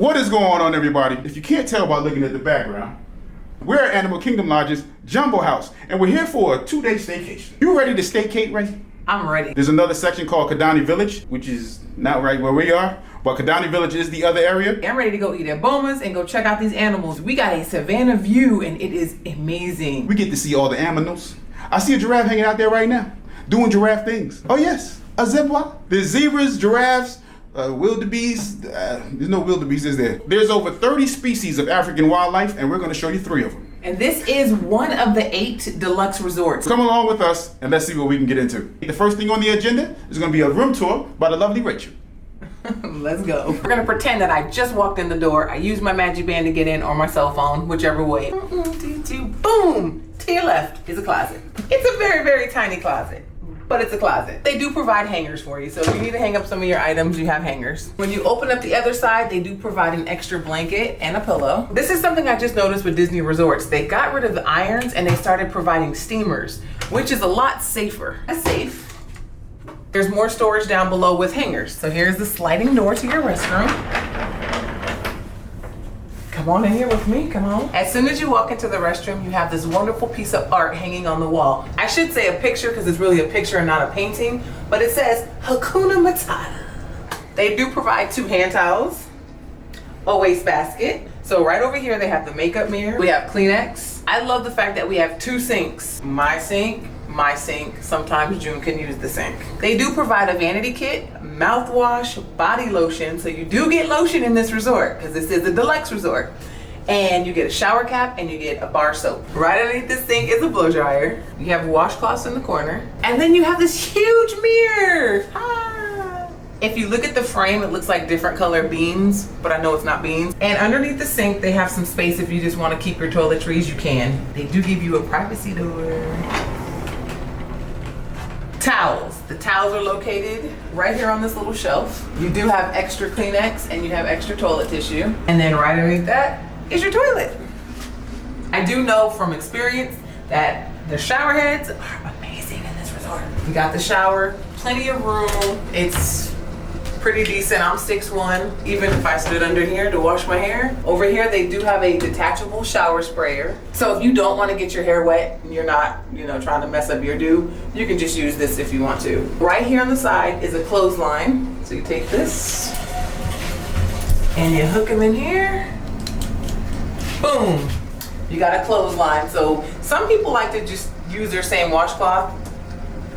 What is going on, everybody? If you can't tell by looking at the background, we're at Animal Kingdom Lodge's Jambo house, and we're here for a 2-day staycation. You ready to staycate, Ray? I'm ready. There's another section called Kidani Village, which is not right where we are, but Kidani Village is the other area. I'm ready to go eat at Boma's and go check out these animals. We got a savannah view, and it is amazing. We get to see all the animals. I see a giraffe hanging out there right now, doing giraffe things. Oh yes, a zebra. There's zebras, giraffes, wildebeest. There's no wildebeest, is there? There's over 30 species of African wildlife, and we're going to show you 3 of them. And this is one of the 8 deluxe resorts. Come along with us, and let's see what we can get into. The first thing on the agenda is going to be a room tour by the lovely Rachel. Let's go. We're gonna pretend that I just walked in the door. I used my magic band to get in, or my cell phone, whichever way. Boom! To your left is a closet. It's a very, very tiny closet, but it's a closet. They do provide hangers for you, so if you need to hang up some of your items, you have hangers. When you open up the other side, they do provide an extra blanket and a pillow. This is something I just noticed with Disney resorts. They got rid of the irons and they started providing steamers, which is a lot safer. That's safe. There's more storage down below with hangers. So here's the sliding door to your restroom. Come on in here with me, come on. As soon as you walk into the restroom, you have this wonderful piece of art hanging on the wall. I should say a picture because it's really a picture and not a painting, but it says Hakuna Matata. They do provide 2 hand towels, a wastebasket. So right over here, they have the makeup mirror. We have Kleenex. I love the fact that we have 2 sinks. My sink. Sometimes June can use the sink. They do provide a vanity kit, mouthwash, body lotion. So you do get lotion in this resort because this is a deluxe resort. And you get a shower cap and you get a bar soap. Right underneath this sink is a blow dryer. You have washcloths in the corner. And then you have this huge mirror. If you look at the frame, it looks like different color beans, but I know it's not beans. And underneath the sink, they have some space if you just want to keep your toiletries, you can. They do give you a privacy door. Towels. The towels are located right here on this little shelf. You do have extra Kleenex and you have extra toilet tissue. And then right underneath that is your toilet. I do know from experience that the shower heads are amazing in this resort. You got the shower, plenty of room. It's pretty decent. I'm 6'1", even if I stood under here to wash my hair. Over here, they do have a detachable shower sprayer. So if you don't want to get your hair wet and you're not, trying to mess up your do, you can just use this if you want to. Right here on the side is a clothesline. So you take this and you hook them in here. Boom. You got a clothesline. So some people like to just use their same washcloth.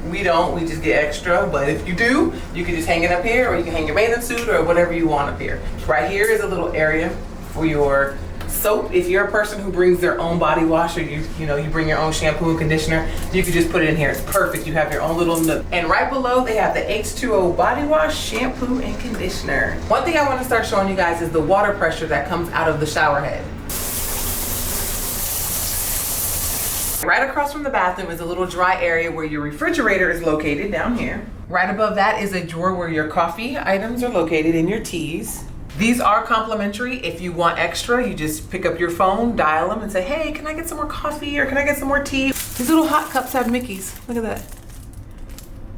We don't, we just get extra, but if you do, you can just hang it up here, or you can hang your bathing suit or whatever you want up here. Right here is a little area for your soap. If you're a person who brings their own body wash, or you bring your own shampoo and conditioner, you can just put it in here. It's perfect. You have your own little nook. And right below, they have the H2O body wash, shampoo, and conditioner. One thing I want to start showing you guys is the water pressure that comes out of the shower head. Right across from the bathroom is a little dry area where your refrigerator is located down here. Right above that is a drawer where your coffee items are located and your teas. These are complimentary. If you want extra, you just pick up your phone, dial them and say, hey, can I get some more coffee or can I get some more tea? These little hot cups have Mickeys. Look at that.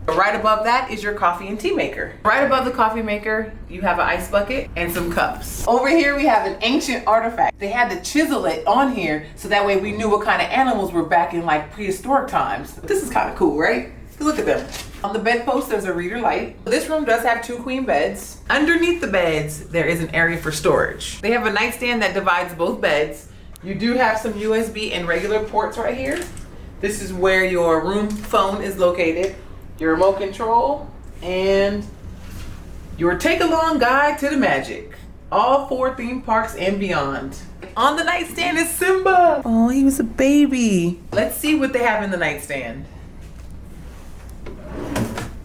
Right above that is your coffee and tea maker. Right above the coffee maker, you have an ice bucket and some cups. Over here, we have an ancient artifact. They had to chisel it on here so that way we knew what kind of animals were back in like prehistoric times. This is kind of cool, right? Look at them. On the bedpost, there's a reader light. This room does have 2 queen beds. Underneath the beds, there is an area for storage. They have a nightstand that divides both beds. You do have some USB and regular ports right here. This is where your room phone is located. Your remote control, and your take-along guide to the magic. All 4 theme parks and beyond. On the nightstand is Simba. Oh, he was a baby. Let's see what they have in the nightstand.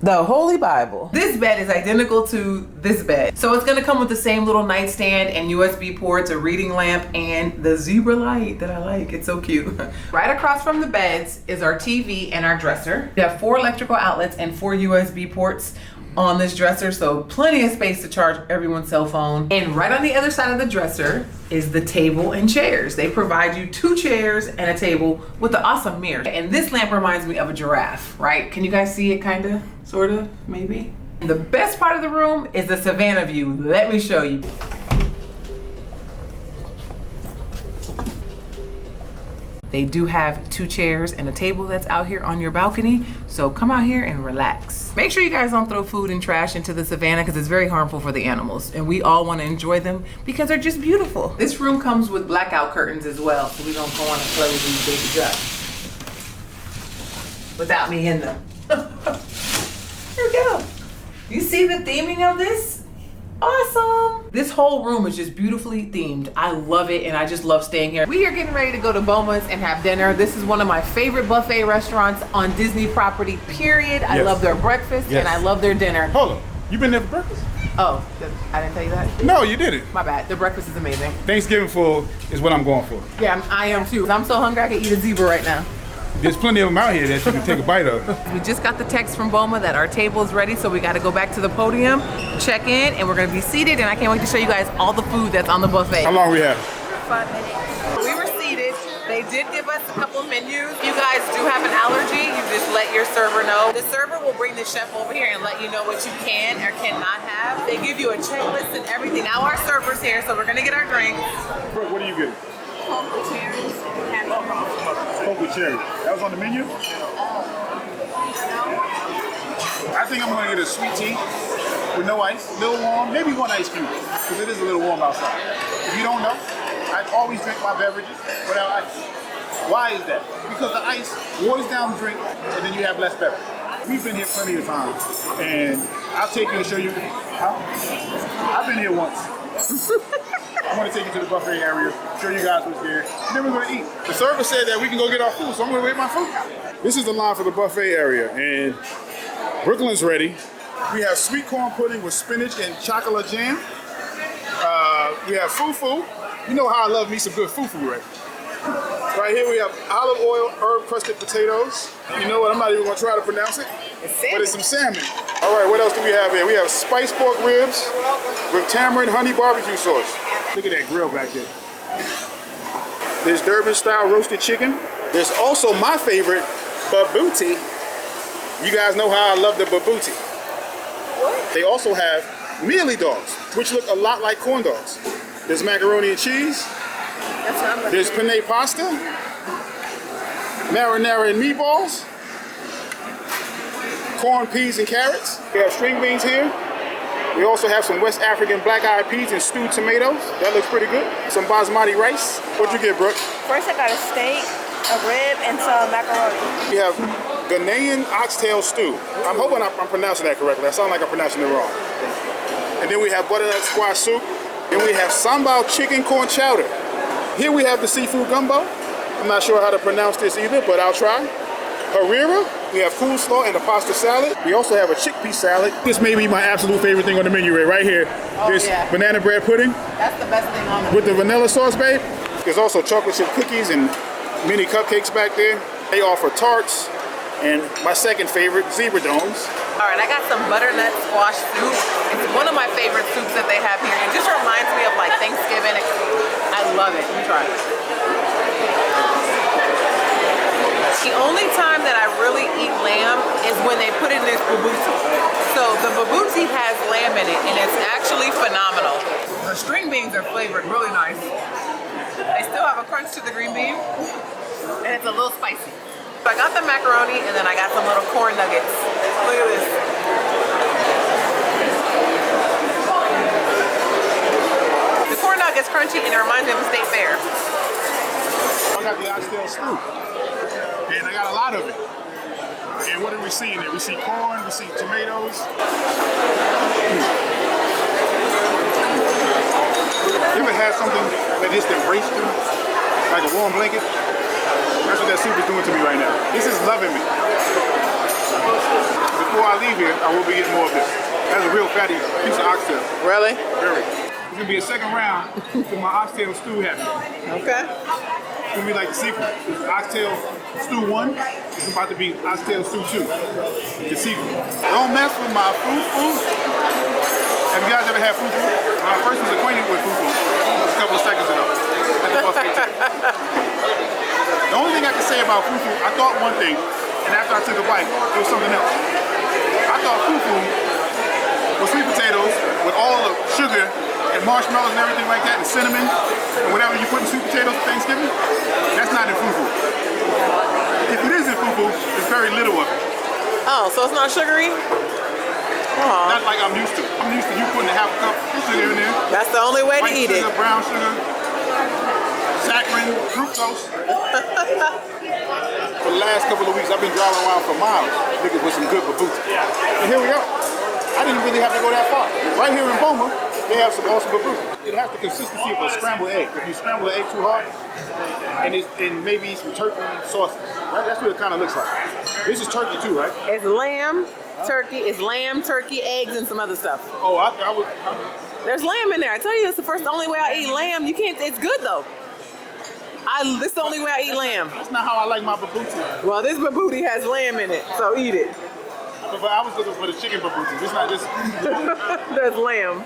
The Holy Bible. This bed is identical to this bed. So it's gonna come with the same little nightstand and USB ports, a reading lamp, and the zebra light that I like. It's so cute. Right across from the beds is our TV and our dresser. We have 4 electrical outlets and 4 USB ports on this dresser, so plenty of space to charge everyone's cell phone. And right on the other side of the dresser is the table and chairs. They provide you 2 chairs and a table with the awesome mirror. And this lamp reminds me of a giraffe, right? Can you guys see it, kinda, sorta, maybe? And the best part of the room is the savannah view. Let me show you. They do have 2 chairs and a table that's out here on your balcony. So come out here and relax. Make sure you guys don't throw food and trash into the savannah because it's very harmful for the animals. And we all want to enjoy them because they're just beautiful. This room comes with blackout curtains as well. So we don't go on and play with these baby ducks without me in them. Here we go. You see the theming of this? Awesome. This whole room is just beautifully themed. I love it and I just love staying here. We are getting ready to go to Boma's and have dinner. This is one of my favorite buffet restaurants on Disney property, period. I love their breakfast and I love their dinner. Hold on, you been there for breakfast? Oh, I didn't tell you that? No, you didn't. My bad, the breakfast is amazing. Thanksgiving food is what I'm going for. Yeah, I am too. I'm so hungry I could eat a zebra right now. There's plenty of them out here that you can take a bite of. We just got the text from Boma that our table is ready, so we got to go back to the podium, check in, and we're going to be seated, and I can't wait to show you guys all the food that's on the buffet. How long we have? 5 minutes. We were seated. They did give us a couple menus. If you guys do have an allergy, you just let your server know. The server will bring the chef over here and let you know what you can or cannot have. They give you a checklist and everything. Now our server's here, so we're going to get our drinks. What are you getting? Coke with cherries and happy coffee. Coke with cherry. That was on the menu? I think I'm gonna get a sweet tea with no ice, a little warm, maybe 1 ice cube, because it is a little warm outside. If you don't know, I always drink my beverages without ice. Why is that? Because the ice waters down the drink, and then you have less beverage. We've been here plenty of times, and I'll take you and show you. I've been here once. I'm going to take you to the buffet area, show you guys what's there, and then we're going to eat. The server said that we can go get our food, so I'm going to wait my food. This is the line for the buffet area, and Brooklyn's ready. We have sweet corn pudding with spinach and chocolate jam. We have fufu. You know how I love me some good fufu, right? Right here we have olive oil, herb crusted potatoes. You know what, I'm not even going to try to pronounce it, but it's some salmon. All right, what else do we have here? We have spiced pork ribs with tamarind honey barbecue sauce. Look at that grill back there. There's Durban style roasted chicken. There's also my favorite, babuti. You guys know how I love the babuti. What? They also have mealy dogs, which look a lot like corn dogs. There's macaroni and cheese. There's penne pasta, marinara and meatballs, corn, peas, and carrots. We have string beans here. We also have some West African black-eyed peas and stewed tomatoes. That looks pretty good. Some basmati rice. What'd you get, Brooke? First I got a steak, a rib, and some macaroni. We have Ghanaian oxtail stew. I'm hoping I'm pronouncing that correctly. I sound like I'm pronouncing it wrong. And then we have butternut squash soup. Then we have sambal chicken corn chowder. Here we have the seafood gumbo. I'm not sure how to pronounce this either, but I'll try. Harira, we have coleslaw and a pasta salad. We also have a chickpea salad. This may be my absolute favorite thing on the menu right here. This banana bread pudding. That's the best thing on the with the vanilla sauce, babe. There's also chocolate chip cookies and mini cupcakes back there. They offer tarts and my second favorite, zebra domes. All right, I got some butternut squash soup. It's one of my favorite soups that they have here. It just reminds me of like Thanksgiving. I love it. Let me try it. The only time that I really eat lamb is when they put in this babuti. So the babuti has lamb in it and it's actually phenomenal. The string beans are flavored really nice. They still have a crunch to the green bean and it's a little spicy. So I got the macaroni and then I got some little corn nuggets. Look at this. The corn nugget's crunchy and it reminds me of the state fair. I got the oxtail stew. And I got a lot of it. And what are we seeing there? We see corn, we see tomatoes. You ever had something that just embraced you? Like a warm blanket? That's what that soup is doing to me right now. This is loving me. Before I leave here, I will be getting more of this. That's a real fatty piece of oxtail. Really? Very. It's gonna be a second round for my oxtail stew happening. Okay. It's gonna be like the sequel. It's Oxtail Stew 1. It's about to be Oxtail Stew 2. The sequel. Don't mess with my fufu. Have you guys ever had fufu? When I first was acquainted with fufu, it was a couple of seconds ago at the buffet table. The only thing I can say about fufu, I thought one thing, and after I took a bite, it was something else. I thought fufu was sweet potatoes with all the sugar and marshmallows and everything like that, and cinnamon, and whatever you put in sweet potatoes for Thanksgiving. That's not in fufu. Oh, so it's not sugary? Aw. Not like I'm used to. I'm used to you putting a half a cup of sugar in there. That's the only way to White eat sugar, it. brown sugar, saccharin, fructose. For the last couple of weeks, I've been driving around for miles looking for some good babuti. And here we are. I didn't really have to go that far. Right here in Boma, they have some awesome babuti. It has the consistency of a scrambled egg. If you scramble an egg too hard, and maybe some turkey sauce, right? That's what it kind of looks like. This is turkey too, right? It's lamb, turkey, eggs, and some other stuff. Oh, I was. There's lamb in there. I tell you, it's the only way I eat lamb. You can't, it's good though. This is the only way I eat lamb. That's not how I like my babuti. Well, this babuti has lamb in it, so eat it. But I was looking for the chicken babuti. It's not just. There's lamb.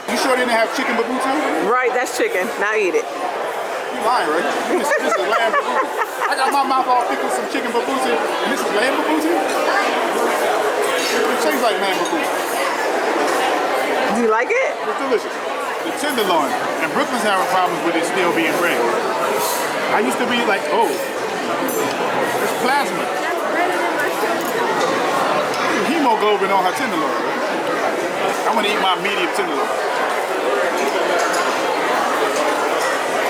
You sure they didn't have chicken babuti? Right, that's chicken. Now eat it. You lying, right? This is lamb babuti. I got my mouth all thick with some chicken babuti, and this is lamb babuti? It tastes like lamb babuti. Do you like it? It's delicious. The tenderloin, and Brooklyn's having problems with it still being red. I used to be like, oh, it's plasma. Hemoglobin on her tenderloin. Right? I'm gonna eat my medium tenderloin.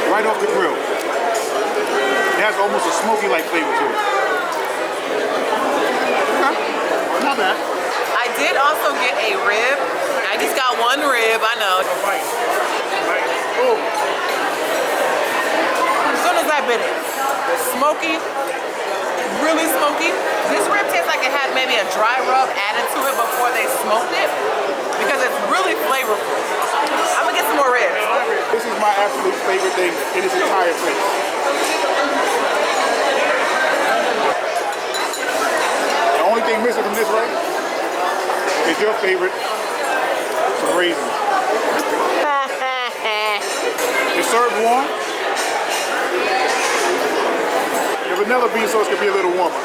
Right off the grill. It has almost a smoky-like flavor to it. Okay, not bad. I did also get a rib. I just got one rib, I know. Oh. As soon as I bit it, smoky, really smoky. This rib tastes like it had maybe a dry rub added to it before they smoked it because it's really flavorful. I'm gonna get some more ribs. This is my absolute favorite thing in this entire place. The only thing missing from this, right, is your favorite, some raisins. It's served warm. The vanilla bean sauce could be a little warmer.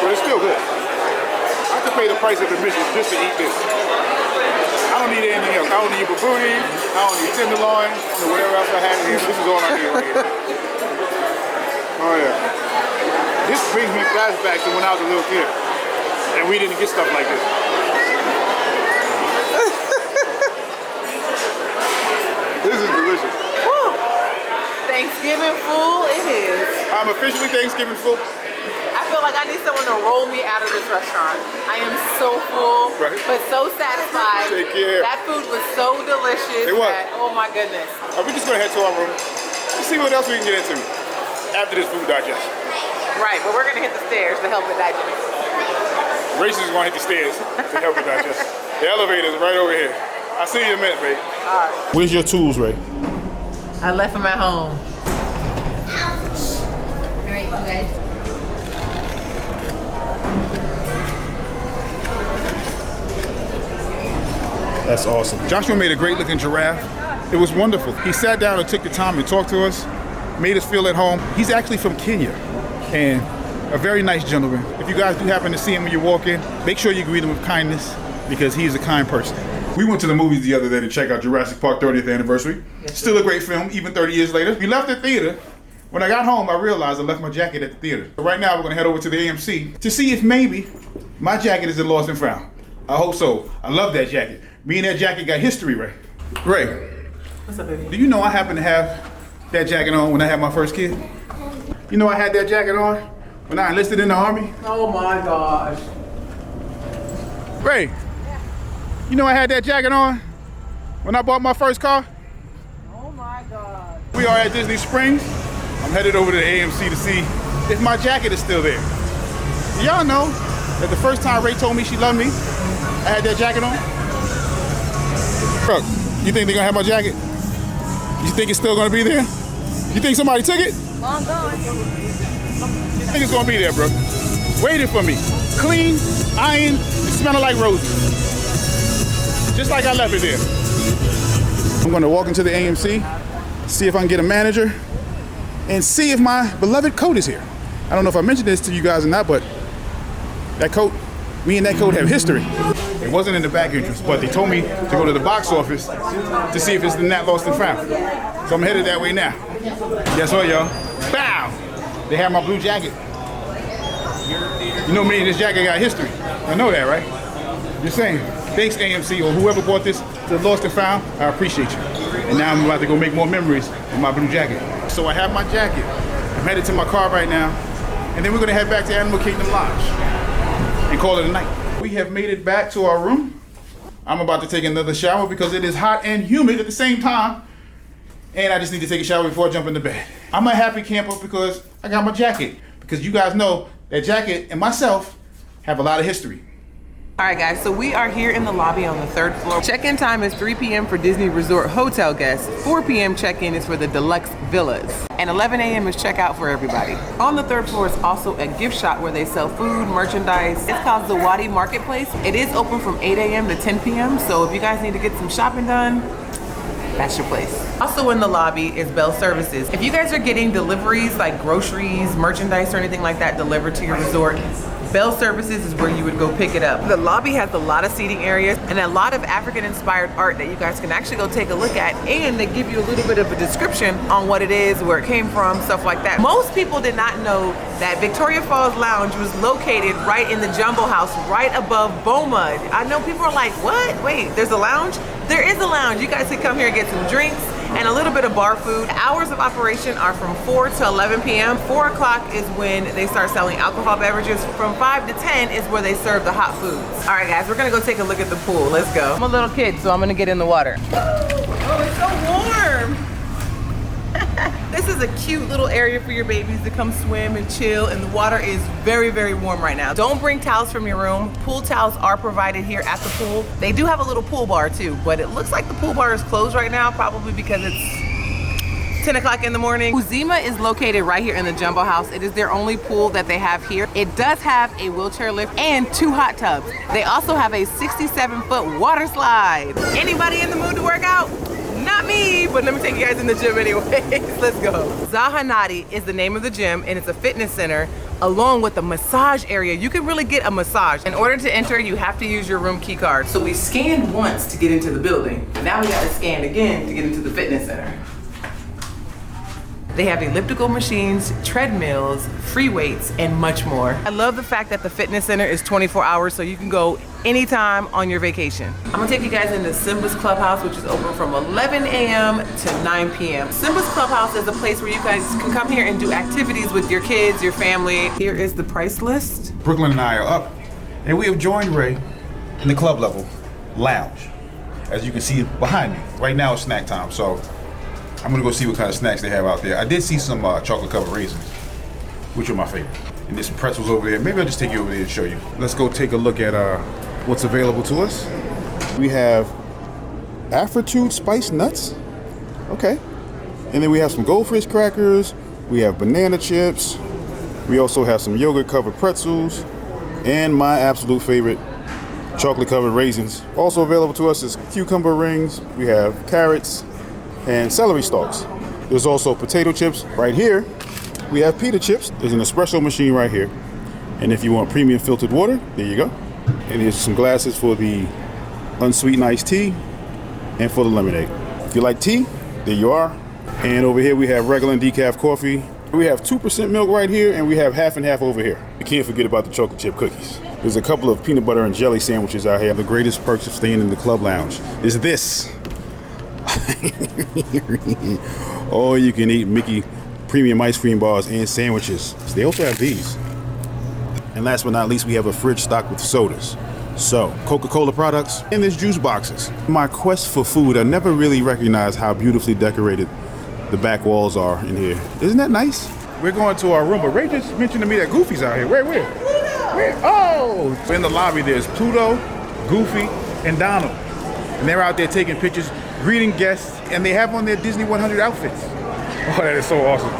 But it's still good. I could pay the price of admission just to eat this. I don't need anything else. I don't need babuti. I don't need tenderloin. Or whatever else I have in here. This is all I need right here. Oh yeah. This brings me flashback to when I was a little kid. And we didn't get stuff like this. This is delicious. Woo. Thanksgiving food, it is. I'm officially Thanksgiving full. I feel like I need someone to roll me out of this restaurant. I am so full, Right. but so satisfied. Take care. That food was so delicious. It was. Oh my goodness. We're just gonna head to our room. Let's see what else we can get into after this food digestion. Right, but we're gonna hit the stairs to help it digest. Rachel's is gonna hit the stairs to help it digest. The elevator is right over here. I'll see you in a minute, babe. All right. Where's your tools, Ray? I left them at home. All right, you guys. That's awesome. Joshua made a great looking giraffe. It was wonderful. He sat down and took the time to talk to us, made us feel at home. He's actually from Kenya and a very nice gentleman. If you guys do happen to see him when you walk in, make sure you greet him with kindness because he is a kind person. We went to the movies the other day to check out Jurassic Park 30th anniversary. Still a great film, even 30 years later. We left the theater. When I got home, I realized I left my jacket at the theater. So right now, we're gonna head over to the AMC to see if maybe my jacket is lost and found. I hope so. I love that jacket. Me and that jacket got history, Ray. Ray, What's up, baby? do you know I happened to have that jacket on when I had my first kid? You know I had that jacket on when I enlisted in the Army? Oh my gosh. Ray, you know I had that jacket on when I bought my first car? Oh my God. We are at Disney Springs. I'm headed over to the AMC to see if my jacket is still there. Y'all know that the first time Ray told me she loved me, I had that jacket on? Bro, you think they're gonna have my jacket? You think it's still gonna be there? You think somebody took it? Long gone. I think it's gonna be there, bro. Waiting for me. Clean, ironed, and smelling like roses. Just like I left it there. I'm gonna walk into the AMC, see if I can get a manager, and see if my beloved coat is here. I don't know if I mentioned this to you guys or not, but that coat, me and that coat have history. It wasn't in the back entrance, but they told me to go to the box office to see if it's not lost and found. So I'm headed that way now. Guess what, y'all? Bow! They have my blue jacket. You know me and this jacket got history. I know that, right? Just saying. Thanks, AMC, or whoever bought this to Lost and Found. I appreciate you. And now I'm about to go make more memories with my blue jacket. So I have my jacket. I'm headed to my car right now. And then we're gonna head back to Animal Kingdom Lodge and call it a night. We have made it back to our room. I'm about to take another shower because it is hot and humid at the same time. And I just need to take a shower before I jump into bed. I'm a happy camper because I got my jacket. Because you guys know that jacket and myself have a lot of history. All right, guys, so we are here in the lobby on the 3rd floor. Check-in time is 3 p.m. for Disney Resort hotel guests. 4 p.m. check-in is for the deluxe villas. And 11 a.m. is checkout for everybody. On the 3rd floor is also a gift shop where they sell food, merchandise. It's called the Wadi Marketplace. It is open from 8 a.m. to 10 p.m. So if you guys need to get some shopping done, that's your place. Also in the lobby is Bell Services. If you guys are getting deliveries like groceries, merchandise, or anything like that delivered to your resort, Bell Services is where you would go pick it up. The lobby has a lot of seating areas and a lot of African-inspired art that you guys can actually go take a look at, and they give you a little bit of a description on what it is, where it came from, stuff like that. Most people did not know that Victoria Falls Lounge was located right in the Jambo House, right above BOMA. I know people are like, what? Wait, there's a lounge? There is a lounge. You guys can come here and get some drinks and a little bit of bar food. Hours of operation are from 4 to 11 p.m. 4 o'clock is when they start selling alcohol beverages. From 5 to 10 is where they serve the hot foods. All right, guys, we're gonna go take a look at the pool. Let's go. I'm a little kid, so I'm gonna get in the water. Oh, it's so warm. This is a cute little area for your babies to come swim and chill, and the water is very, very warm right now. Don't bring towels from your room. Pool towels are provided here at the pool. They do have a little pool bar too, but it looks like the pool bar is closed right now, probably because it's 10 o'clock in the morning. Uzima is located right here in the Jambo House. It is their only pool that they have here. It does have a wheelchair lift and 2 hot tubs. They also have a 67-foot water slide. Anybody in the mood to work out? Not me, but let me take you guys in the gym anyway. Let's go. Zahanati is the name of the gym, and it's a fitness center along with a massage area. You can really get a massage. In order to enter, you have to use your room key card. So we scanned once to get into the building. Now we got to scan again to get into the fitness center. They have elliptical machines, treadmills, free weights, and much more. I love the fact that the fitness center is 24 hours, so you can go anytime on your vacation. I'm gonna take you guys into Simba's Clubhouse, which is open from 11 a.m. to 9 p.m. Simba's Clubhouse is a place where you guys can come here and do activities with your kids, your family. Here is the price list. Brooklyn and I are up, and we have joined Ray in the club level lounge. As you can see behind me, right now it's snack time, so I'm gonna go see what kind of snacks they have out there. I did see some chocolate covered raisins, which are my favorite. And there's some pretzels over there. Maybe I'll just take you over there and show you. Let's go take a look at what's available to us. We have Afritude spiced nuts. Okay. And then we have some goldfish crackers. We have banana chips. We also have some yogurt covered pretzels. And my absolute favorite, chocolate covered raisins. Also available to us is cucumber rings. We have carrots and celery stalks. There's also potato chips right here. We have pita chips. There's an espresso machine right here. And if you want premium filtered water, there you go. And here's some glasses for the unsweetened iced tea and for the lemonade. If you like tea, there you are. And over here we have regular and decaf coffee. We have 2% milk right here, and we have half and half over here. You can't forget about the chocolate chip cookies. There's a couple of peanut butter and jelly sandwiches out here. The greatest perks of staying in the club lounge is this. All you can eat Mickey premium ice cream bars and sandwiches. They also have these. And last but not least, we have a fridge stocked with sodas. So, Coca-Cola products, and there's juice boxes. My quest for food, I never really recognized how beautifully decorated the back walls are in here. Isn't that nice? We're going to our room, but Ray just mentioned to me that Goofy's out here. Where? Oh! In the lobby, there's Pluto, Goofy, and Donald. And they're out there taking pictures, greeting guests, and they have on their Disney 100 outfits. Oh, that is so awesome.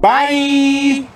Bye!